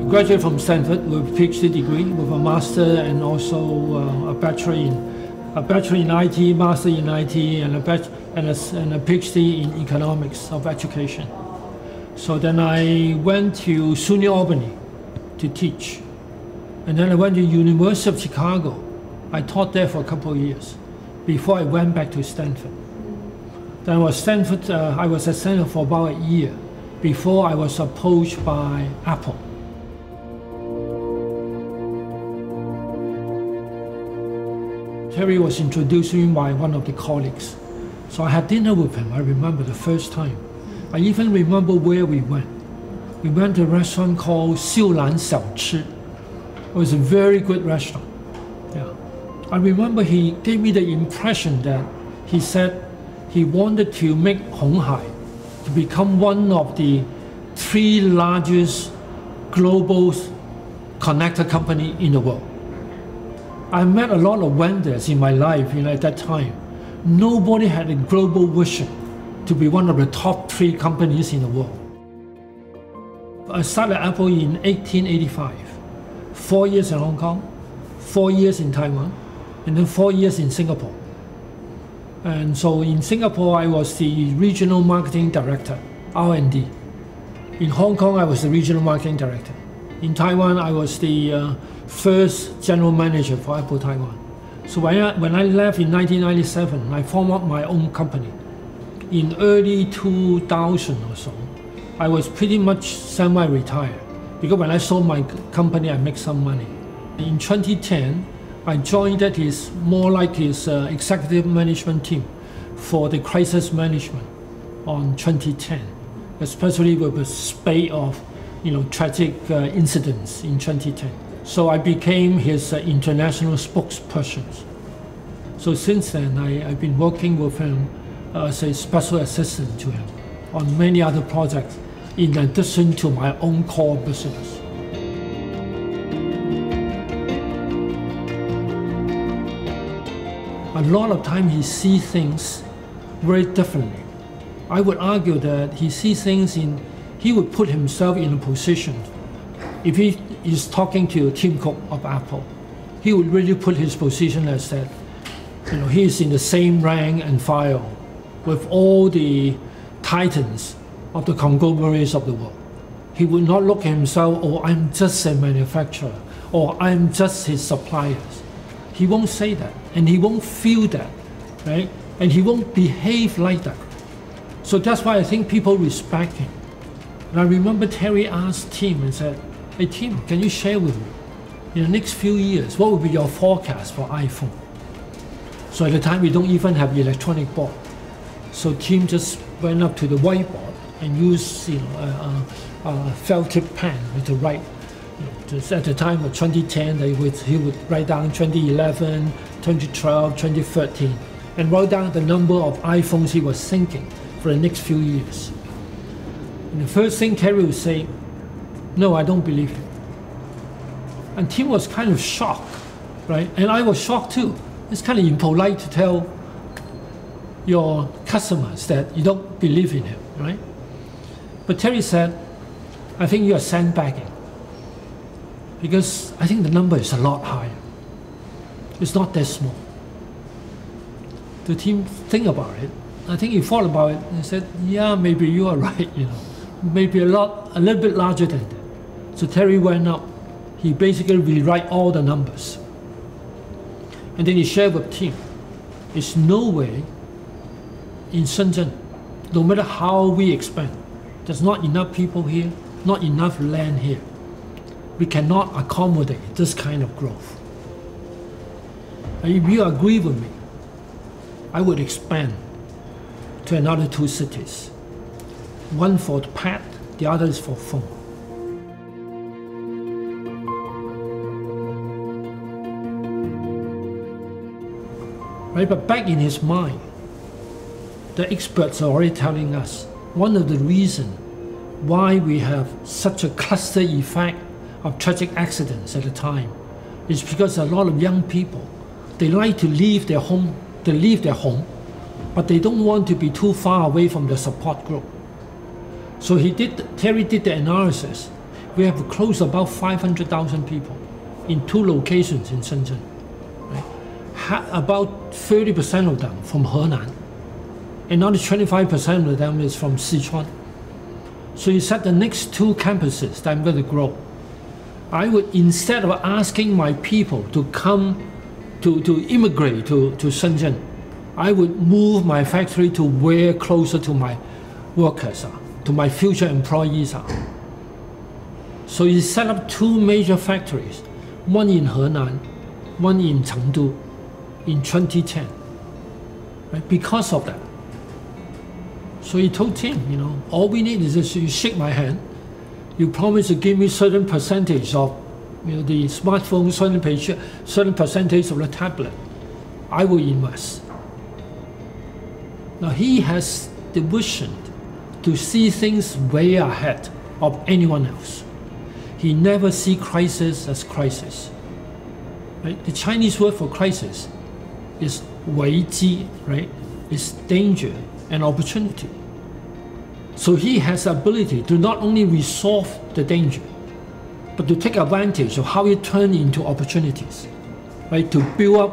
graduated from Stanford with a PhD degree, with a master and also a bachelor in IT, master in IT, and a PhD in economics of education. So then I went to SUNY Albany to teach, and then I went to University of Chicago. I taught there for a couple of years before I went back to Stanford. Then I was at Stanford for about a year before I was approached by Apple. Terry was introduced to me by one of the colleagues. So I had dinner with him, I remember the first time. I even remember where we went. We went to a restaurant called Xiulan Xiaochi. It was a very good restaurant. Yeah. I remember he gave me the impression that he said he wanted to make Honghai to become one of the 3 largest global connector companies in the world. I met a lot of vendors in my life, at that time. Nobody had a global vision to be one of the top 3 companies in the world. I started Apple in 1885. 4 years in Hong Kong, 4 years in Taiwan, and then 4 years in Singapore. And so in Singapore, I was the regional marketing director, R&D. In Hong Kong, I was the regional marketing director. In Taiwan, I was the first general manager for Apple Taiwan. So when I left in 1997, I formed up my own company. In early 2000 or so, I was pretty much semi-retired because when I sold my company, I made some money. In 2010, I joined his executive management team for the crisis management on 2010, especially with a spate of tragic incidents in 2010. So I became his international spokesperson. So since then, I've been working with him as a special assistant to him on many other projects in addition to my own core business. A lot of time he sees things very differently. I would argue that he sees things he would put himself in a position. If he is talking to Tim Cook of Apple, he would really put his position as that, he is in the same rank and file with all the titans of the conglomerates of the world. He would not look at himself, oh, I'm just a manufacturer, or I'm just his suppliers. He won't say that, and he won't feel that, right? And he won't behave like that. So that's why I think people respect him. And I remember Terry asked Tim and said, hey Tim, can you share with me, in the next few years, what will be your forecast for iPhone? So at the time, we don't even have electronic board. So Tim just went up to the whiteboard and used a felt tip pen to write. Just at the time of 2010, he would write down 2011, 2012, 2013, and write down the number of iPhones he was thinking for the next few years. And the first thing Terry would say, no, I don't believe you. And Tim was kind of shocked, right? And I was shocked too. It's kind of impolite to tell your customers that you don't believe in him, right? But Terry said, I think you are sandbagging because I think the number is a lot higher. It's not that small. The team think about it. I think he thought about it and said, yeah, maybe you are right, maybe a little bit larger than that. So Terry went up, he basically rewrite all the numbers. And then he shared with Tim, there's no way in Shenzhen, no matter how we expand, there's not enough people here, not enough land here. We cannot accommodate this kind of growth. And if you agree with me, I would expand to another 2 cities. One for the pad, the other is for phone. Right, but back in his mind, the experts are already telling us one of the reasons why we have such a cluster effect of tragic accidents at the time is because a lot of young people, they like to leave their home, but they don't want to be too far away from the support group. So Terry did the analysis. we have close to about 500,000 people in 2 locations in Shenzhen. Right? About 30% of them from Henan. Another 25% of them is from Sichuan. So he said the next 2 campuses that I'm going to grow, I would, instead of asking my people to come to immigrate to Shenzhen, I would move my factory to where closer to my workers are, to my future employees are. So he set up 2 major factories, one in Henan, one in Chengdu, in 2010, right? Because of that. So he told him, you know, all we need is just you shake my hand, you promise to give me certain percentage of, you know, the smartphone, certain percentage of the tablet, I will invest. Now he has the vision to see things way ahead of anyone else. He never sees crisis as crisis. Right? The Chinese word for crisis is 危机, right? It's danger and opportunity. So he has the ability to not only resolve the danger, but to take advantage of how it turns into opportunities, right? To build up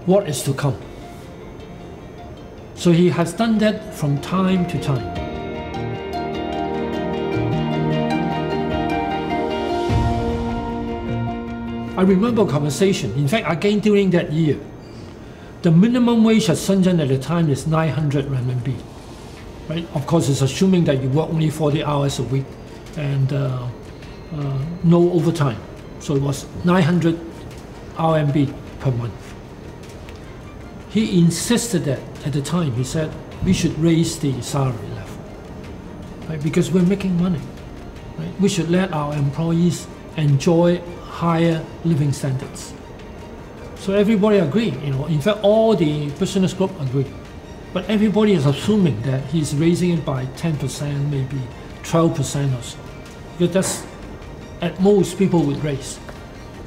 what is to come. So he has done that from time to time. I remember a conversation, in fact, again during that year. The minimum wage at Shenzhen at the time is 900 renminbi. Right? Of course, it's assuming that you work only 40 hours a week and no overtime. So it was 900 RMB per month. He insisted that at the time, he said, we should raise the salary level, right? Because we're making money. Right? We should let our employees enjoy higher living standards. So everybody agreed, you know, in fact all the business group agreed. But everybody is assuming that he's raising it by 10%, maybe 12% or so. Because that's at most people would raise.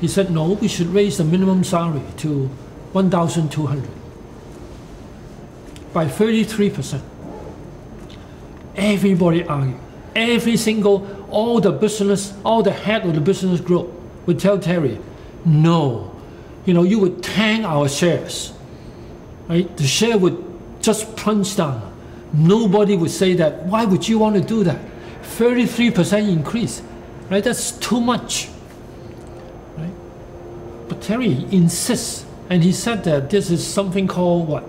He said, no, we should raise the minimum salary to 1,200 by 33%. Everybody argued. Every single, all the head of the business group would tell Terry, no, you know, you would tank our shares, right? The share would just plunge down. Nobody would say that. Why would you want to do that? 33% increase, right? That's too much, right? But Terry insists, and he said that this is something called what?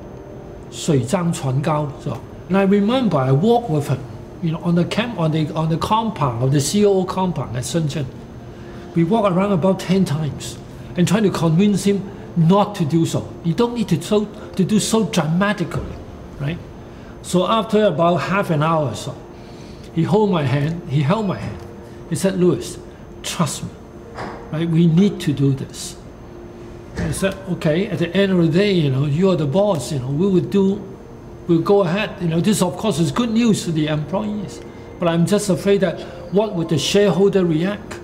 水涨船高. So, and I remember I walked with him, you know, on the compound of the COO compound at Shenzhen. We walked around about 10 times and trying to convince him not to do so. You don't need to do so dramatically, right? So after about half an hour or so, he held my hand. He said, Louis, trust me, right? We need to do this. I said, okay, at the end of the day, you know, you are the boss, you know, we'll go ahead. You know, this of course is good news to the employees, but I'm just afraid that what would the shareholder react?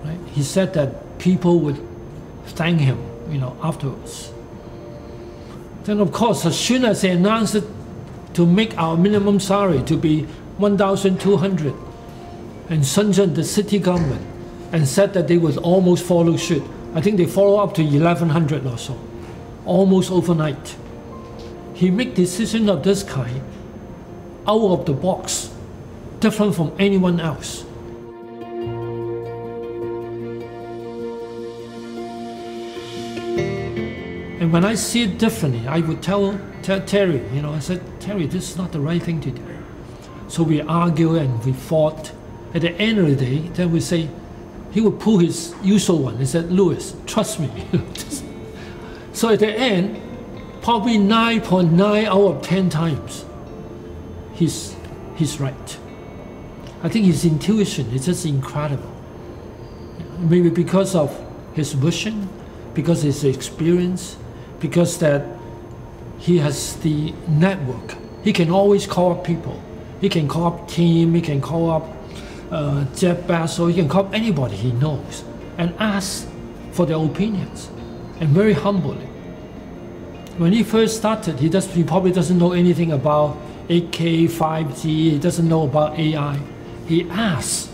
Right? He said that people would thank him, you know, afterwards. Then of course, as soon as they announced it to make our minimum salary to be 1,200, and Shenzhen, the city government, and said that they would almost follow suit. I think they follow up to 1,100 or so, almost overnight. He made decisions of this kind out of the box, different from anyone else. And when I see it differently, I would tell Terry, you know, I said, Terry, this is not the right thing to do. So we argue and we fought. At the end of the day, then we say, he would pull his usual one. He said, Louis, trust me. So at the end, probably 9.9 out of 10 times, he's right. I think his intuition is just incredible. Maybe because of his vision, because of his experience, because that he has the network. He can always call up people. He can call up team, he can call up Jeff Basso, he can call up anybody he knows and ask for their opinions, and very humbly. When he first started, he probably doesn't know anything about 8K, 5G, he doesn't know about AI. He asked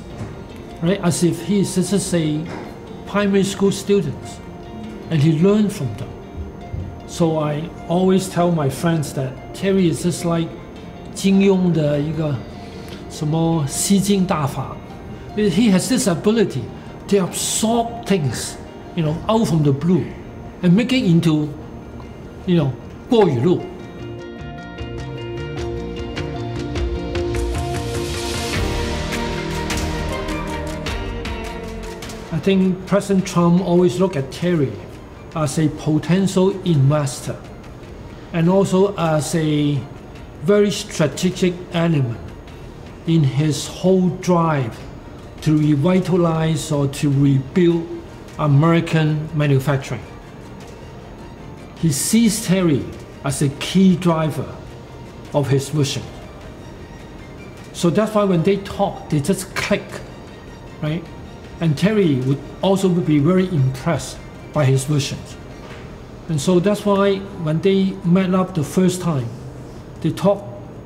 right? As if he is just a primary school student, and he learned from them. So I always tell my friends that Terry is just like 金庸的一个什么吸金大法。He has this ability to absorb things, out from the blue, and make it into, 过语录。I think President Trump always look at Terry as a potential investor and also as a very strategic element in his whole drive to revitalize or to rebuild American manufacturing. He sees Terry as a key driver of his vision. So that's why when they talk, they just click, right? And Terry would also be very impressed by his visions. And so that's why when they met up the first time, they talked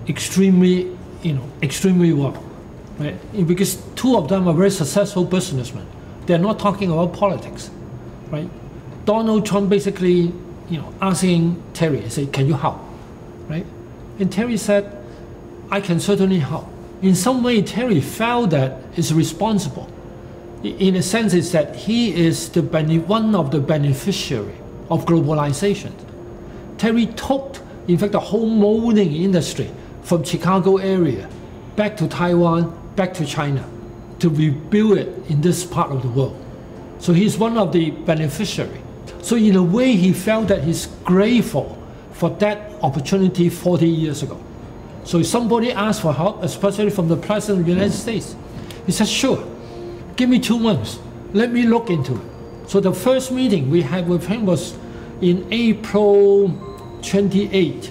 extremely well, right? Because two of them are very successful businessmen. They're not talking about politics, right? Donald Trump basically, asking Terry, say, can you help, right? And Terry said, I can certainly help. In some way, Terry felt that he's responsible. In a sense, is that he is one of the beneficiaries of globalization. Terry took, in fact, the whole molding industry from Chicago area back to Taiwan, back to China, to rebuild it in this part of the world. So he's one of the beneficiaries. So in a way, he felt that he's grateful for that opportunity 40 years ago. So if somebody asked for help, especially from the President of the United States, he said, sure. Give me 2 months. Let me look into it. So the first meeting we had with him was in April 28,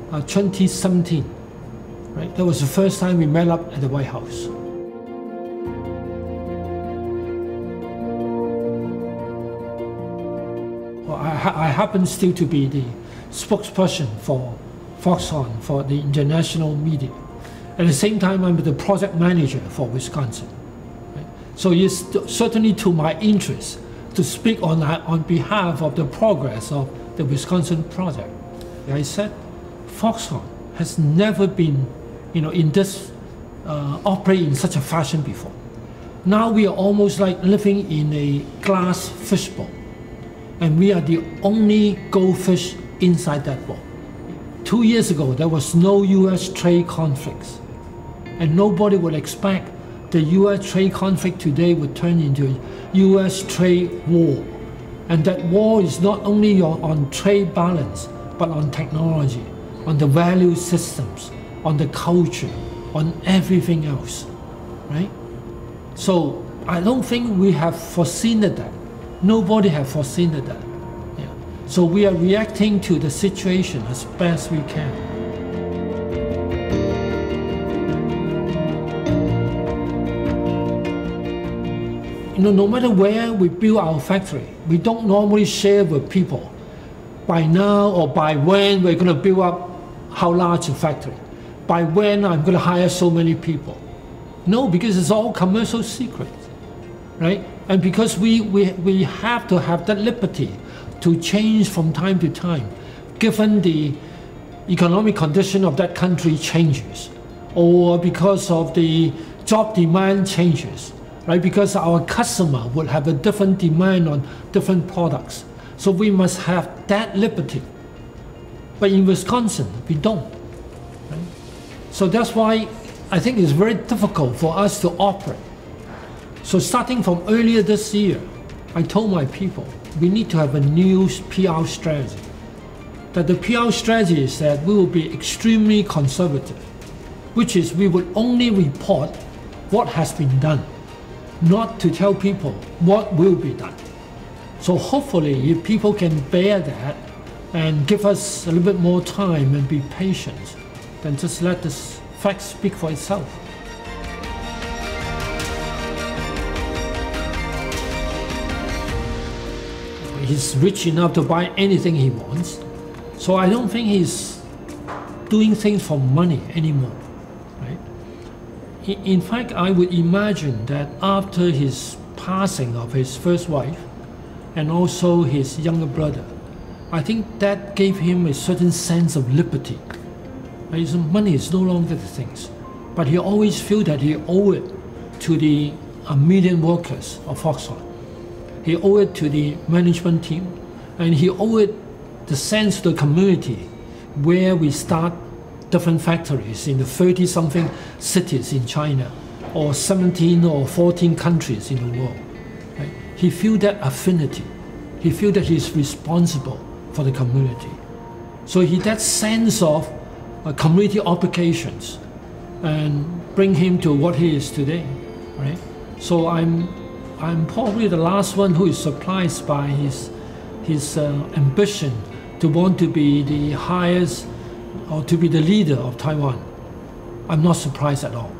2017. Right? That was the first time we met up at the White House. Well, I happen still to be the spokesperson for Foxconn for the international media. At the same time, I'm the project manager for Wisconsin. So it's certainly to my interest to speak on behalf of the progress of the Wisconsin project. I said, Foxconn has never been, in this, operate in such a fashion before. Now we are almost like living in a glass fishbowl, and we are the only goldfish inside that bowl. 2 years ago, there was no U.S. trade conflicts, and nobody would expect the U.S. trade conflict today would turn into a U.S. trade war. And that war is not only on trade balance, but on technology, on the value systems, on the culture, on everything else, right? So I don't think we have foreseen that. Nobody has foreseen that. Yeah. So we are reacting to the situation as best we can. No matter where we build our factory, we don't normally share with people by now or by when we're going to build up how large a factory, by when I'm going to hire so many people. No, because it's all commercial secret, right? And because we have to have that liberty to change from time to time, given the economic condition of that country changes, or because of the job demand changes. Right? Because our customer would have a different demand on different products. So we must have that liberty. But in Wisconsin, we don't. Right? So that's why I think it's very difficult for us to operate. So starting from earlier this year, I told my people, we need to have a new PR strategy. That the PR strategy is that we will be extremely conservative, which is we will only report what has been done, not to tell people what will be done. So hopefully, if people can bear that and give us a little bit more time and be patient, then just let the facts speak for itself. He's rich enough to buy anything he wants, so I don't think he's doing things for money anymore. In fact, I would imagine that after his passing of his first wife and also his younger brother, I think that gave him a certain sense of liberty. His money is no longer the things, but he always felt that he owed it to the million workers of Foxconn. He owed it to the management team, and he owed it the sense to the community where we start different factories in the 30-something cities in China, or 17 or 14 countries in the world. Right? He felt that affinity. He felt that he's responsible for the community. So that sense of community obligations and bring him to what he is today, right? So I'm probably the last one who is surprised by his ambition to want to be the highest or to be the leader of Taiwan. I'm not surprised at all.